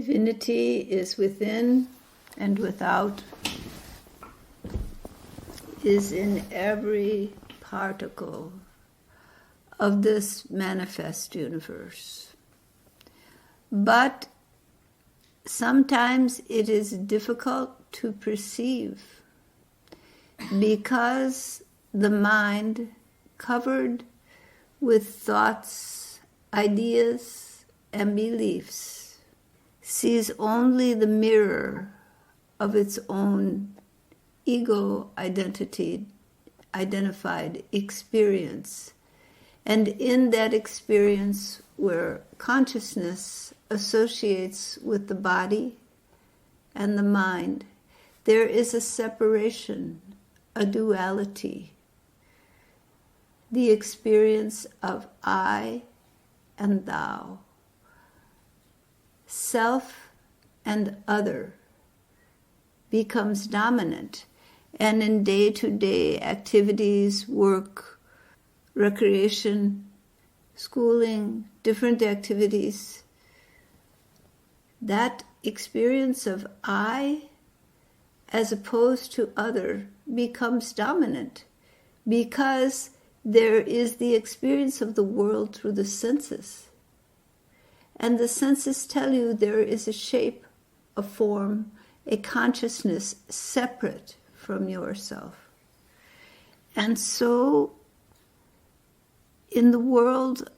Divinity is within and without, is in every particle of this manifest universe. But sometimes it is difficult to perceive because the mind, covered with thoughts, ideas, and beliefs, sees only the mirror of its own ego identity, identified experience. And in that experience where consciousness associates with the body and the mind, there is a separation, a duality, the experience of I and thou, self and other becomes dominant. And in day-to-day activities, work, recreation, schooling, different activities, that experience of I as opposed to other becomes dominant because there is the experience of the world through the senses. And the senses tell you there is a shape, a form, a consciousness separate from yourself. And so, in the world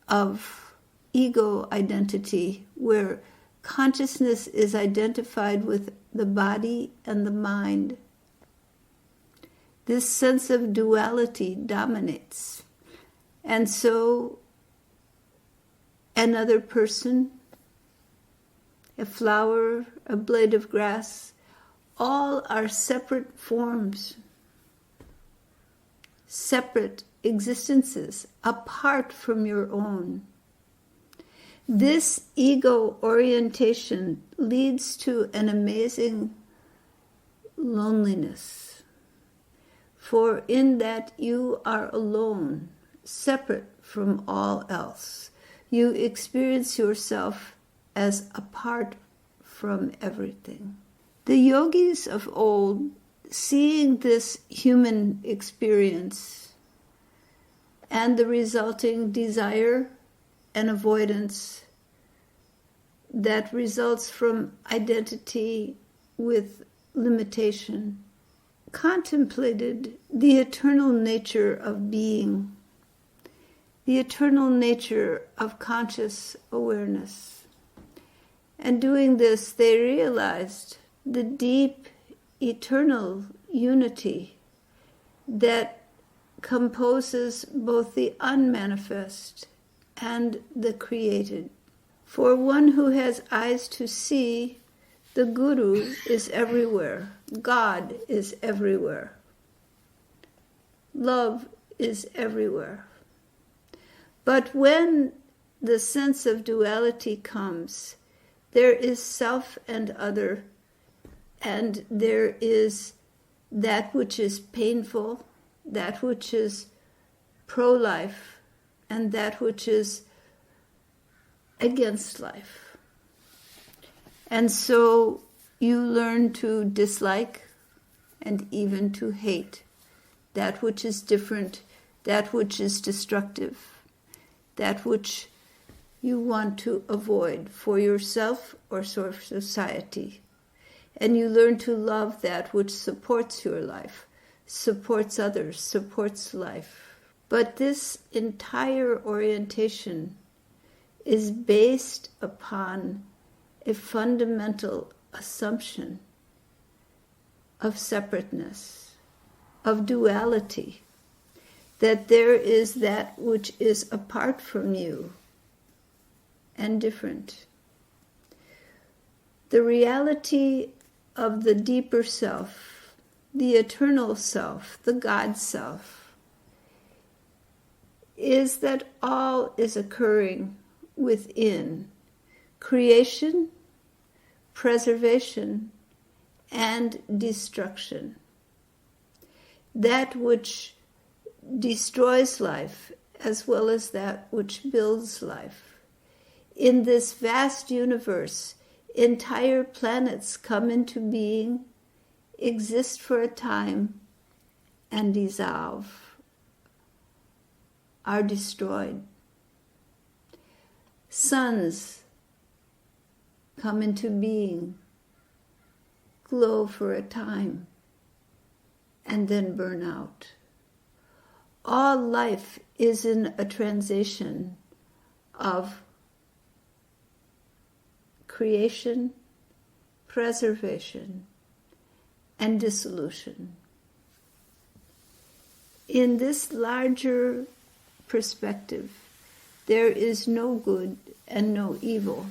of ego identity, where consciousness is identified with the body and the mind, this sense of duality dominates. And so, another person, a flower, a blade of grass, all are separate forms, separate existences, apart from your own. This ego orientation leads to an amazing loneliness, for in that you are alone, separate from all else. You experience yourself as apart from everything. The yogis of old, seeing this human experience and the resulting desire and avoidance that results from identity with limitation, contemplated the eternal nature of being, the eternal nature of conscious awareness. And doing this, they realized the deep, eternal unity that composes both the unmanifest and the created. For one who has eyes to see, the Guru is everywhere. God is everywhere. Love is everywhere. But when the sense of duality comes, there is self and other, and there is that which is painful, that which is pro-life, and that which is against life. And so you learn to dislike and even to hate that which is different, that which is destructive, that which you want to avoid for yourself or for society. And you learn to love that which supports your life, supports others, supports life. But this entire orientation is based upon a fundamental assumption of separateness, of duality, that there is that which is apart from you and different. The reality of the deeper self, the eternal self, the God self, is that all is occurring within creation, preservation, and destruction. That which destroys life as well as that which builds life. In this vast universe, Entire planets come into being, exist for a time, and dissolve, are destroyed. Suns come into being, glow for a time, and then burn out. All life is in a transition of creation, preservation, and dissolution. In this larger perspective, there is no good and no evil.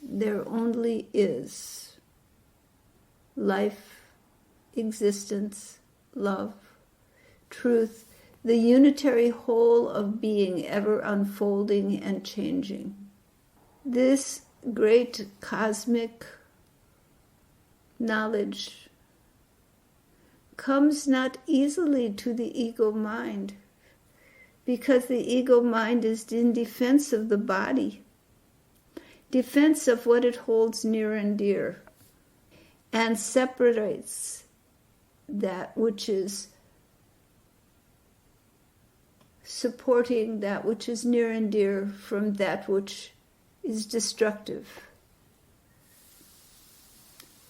There only is life, existence, love, truth, the unitary whole of being ever unfolding and changing. This great cosmic knowledge comes not easily to the ego mind, because the ego mind is in defense of the body, defense of what it holds near and dear, and separates that which is supporting that which is near and dear from that which is destructive.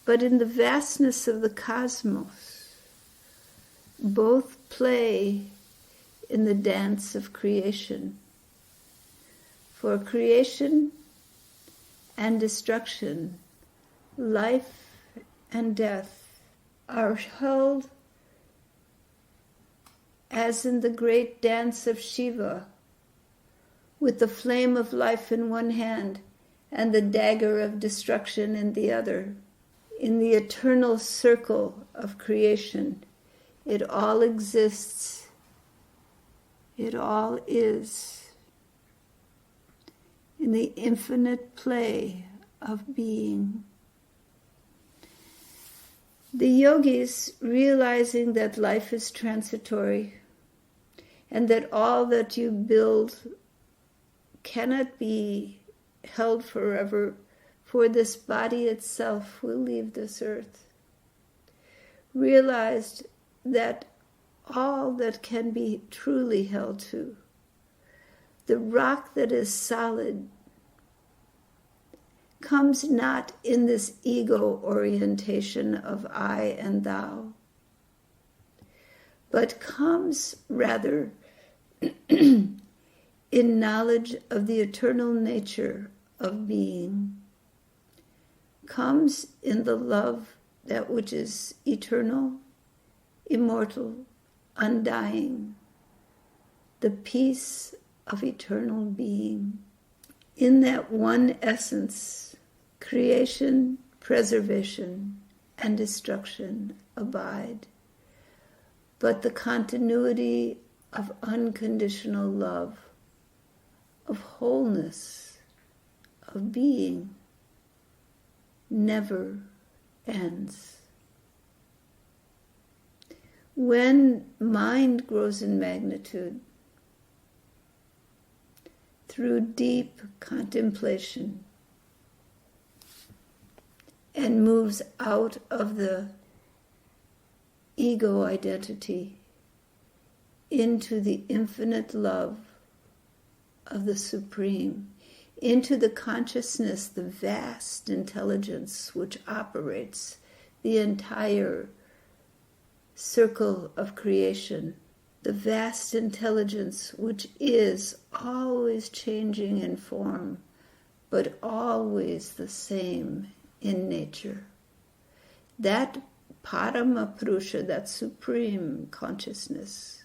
But in the vastness of the cosmos, both play in the dance of creation. For creation and destruction, life and death are held as in the great dance of Shiva, with the flame of life in one hand and the dagger of destruction in the other. In the eternal circle of creation, it all exists, it all is. In the infinite play of being. The yogis, realizing that life is transitory and that all that you build cannot be held forever, for this body itself will leave this earth, realized that all that can be truly held to, the rock that is solid, comes not in this ego orientation of I and thou, but comes rather in knowledge of the eternal nature of being, comes in the love that which is eternal, immortal, undying, the peace of eternal being. In that one essence, creation, preservation, and destruction abide, but the continuity of unconditional love, of wholeness, of being, never ends. When mind grows in magnitude, through deep contemplation, and moves out of the ego identity into the infinite love of the Supreme, into the consciousness, the vast intelligence which operates the entire circle of creation, the vast intelligence which is always changing in form, but always the same in nature. That Parama Purusha, that supreme consciousness,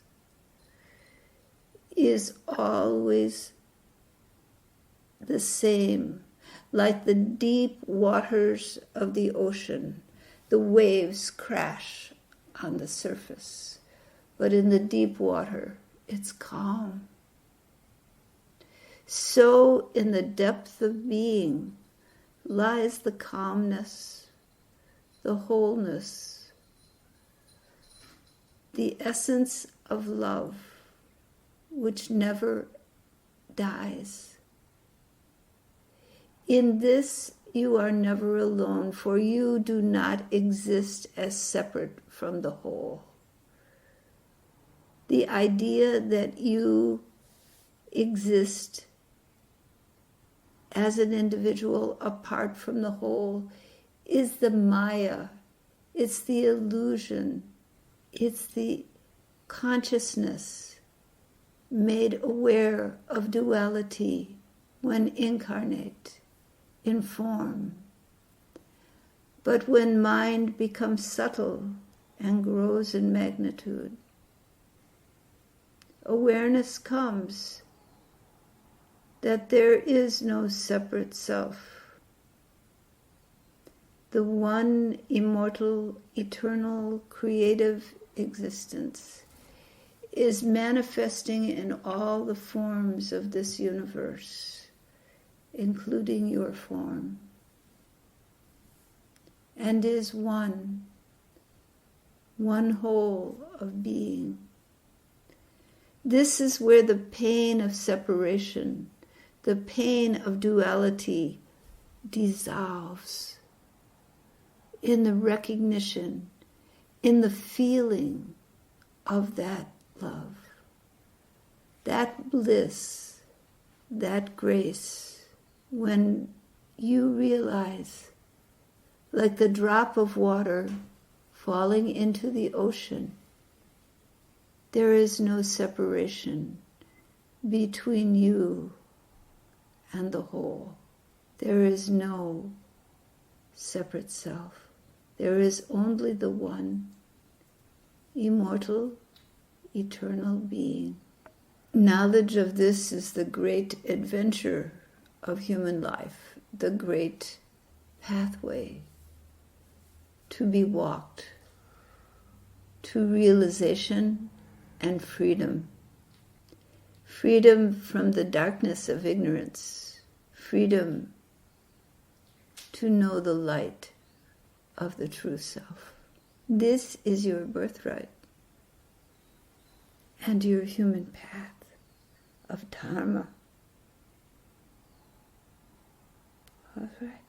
is always the same, like the deep waters of the ocean. The waves crash on the surface, but in the deep water, it's calm. So in the depth of being lies the calmness, the wholeness, the essence of love, which never dies. In this, you are never alone, for you do not exist as separate from the whole. The idea that you exist as an individual apart from the whole is the Maya. It's the illusion. It's the consciousness made aware of duality when incarnate in form. But when mind becomes subtle and grows in magnitude, awareness comes that there is no separate self. The one immortal, eternal, creative existence is manifesting in all the forms of this universe, including your form, and is one whole of being. This is where the pain of separation, the pain of duality dissolves in the recognition, in the feeling of that love, that bliss, that grace, when you realize, like the drop of water falling into the ocean, there is no separation between you and the whole. There is no separate self. There is only the one immortal, eternal being. Knowledge of this is the great adventure of human life, the great pathway to be walked to realization and freedom. Freedom from the darkness of ignorance. Freedom to know the light of the true self. This is your birthright and your human path of dharma. All right.